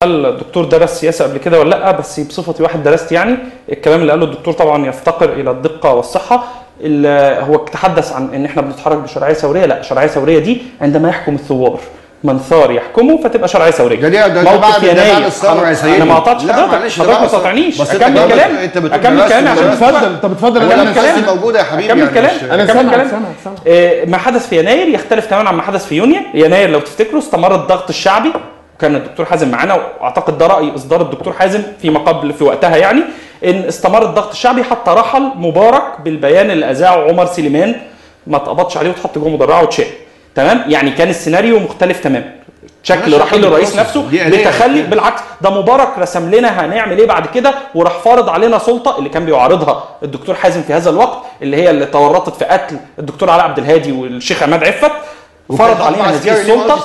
هل الدكتور درس سياسه قبل كده ولا لا؟ بس بصفتي واحد درست يعني الكلام اللي قاله الدكتور طبعا يفتقر الى الدقه والصحه. هو تحدث عن ان احنا بنتحرك بشرعيه ثوريه. لا، شرعيه ثوريه دي عندما يحكم الثوار، من ثار يحكمه فتبقى شرعيه ثوريه. ده موقف يناير. انا ما قطعتش حضرتك ما تقاطعنيش. اكمل كلامي عشان انت بتفضل اكمل كلامي موجوده يا حبيبي. اكمل كلامي انا سامع. ما حدث في يناير يختلف تماما عن ما حدث في يونيو. يناير لو تفتكروا استمر الضغط الشعبي، كان الدكتور حازم معانا، واعتقد ده راي اصدار الدكتور حازم فيما قبل في وقتها، يعني ان استمر الضغط الشعبي حتى رحل مبارك بالبيان اللي اذاعه عمر سليمان، ما اتقبضش عليه وتحط جوه مدرعه وتشال. تمام، يعني كان السيناريو مختلف تماما. شكل رحيل الرئيس نفسه بتخلي، بالعكس ده مبارك رسم لنا هنعمل ايه بعد كده، وراح فارض علينا سلطه اللي كان بيعارضها الدكتور حازم في هذا الوقت، اللي هي اللي تورطت في قتل الدكتور علاء عبد الهادي والشيخ عماد عفت. فرض علينا هذه السلطه.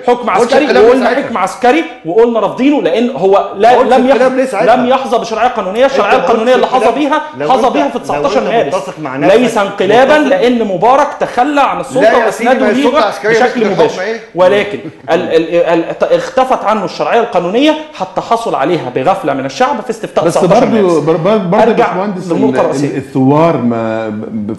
حكم عسكري وقلنا حكم عسكري وقلنا رافضينه، لان هو لم يحظى بشرعيه قانونيه. الشرعيه القانونيه اللي حظى بيها في 19 مارس ليس انقلابا، لان مبارك تخلى عن السلطه واسنده ليها بشكل مباشر، ولكن اختفت عنه الشرعيه القانونيه حتى حصل عليها بغفله من الشعب في استفتاء 19 مارس. بس برضه يا باشمهندس الثوار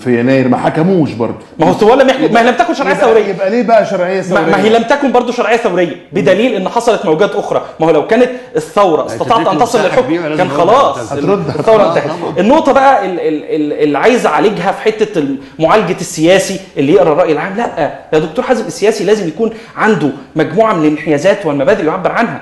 في يناير ما حكموش برضه. ما هو الثوار ما هي لم تكن شرعيه ثوريه. يبقى ليه بقى شرعيه ثوريه؟ ما هي لم تكن برضه شرعيه ثوريه، بدليل ان حصلت موجات اخرى. ما هو لو كانت الثوره استطاعت ان تصل للحكم كان خلاص الثوره انتهت. النقطه بقى اللي عايز اعالجها في حته معالجه السياسي اللي يقرا الراي العام. لا يا دكتور حازم، السياسي لازم يكون عنده مجموعه من الانحيازات والمبادئ اللي يعبر عنها.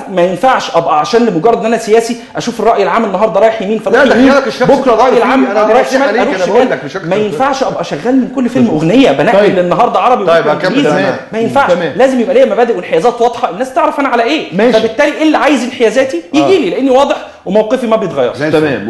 ما ينفعش ابقى عشان لمجرد ان انا سياسي اشوف الراي العام النهارده رايح يمين فرايح يمين، بكره الراي العام رايح شمال اروح شمال. ما ينفعش ابقى شغال من كل فيلم اغنيه بنقل النهارده عربي وانجليزي. ما ينفعش. لازم يبقى ليا مبادئ وانحيازات واضحه، الناس تعرف انا على ايه. فبالتالي اللي عايز انحيازاتي يجي لي، لاني واضح وموقفي ما بيتغيرش. تمام.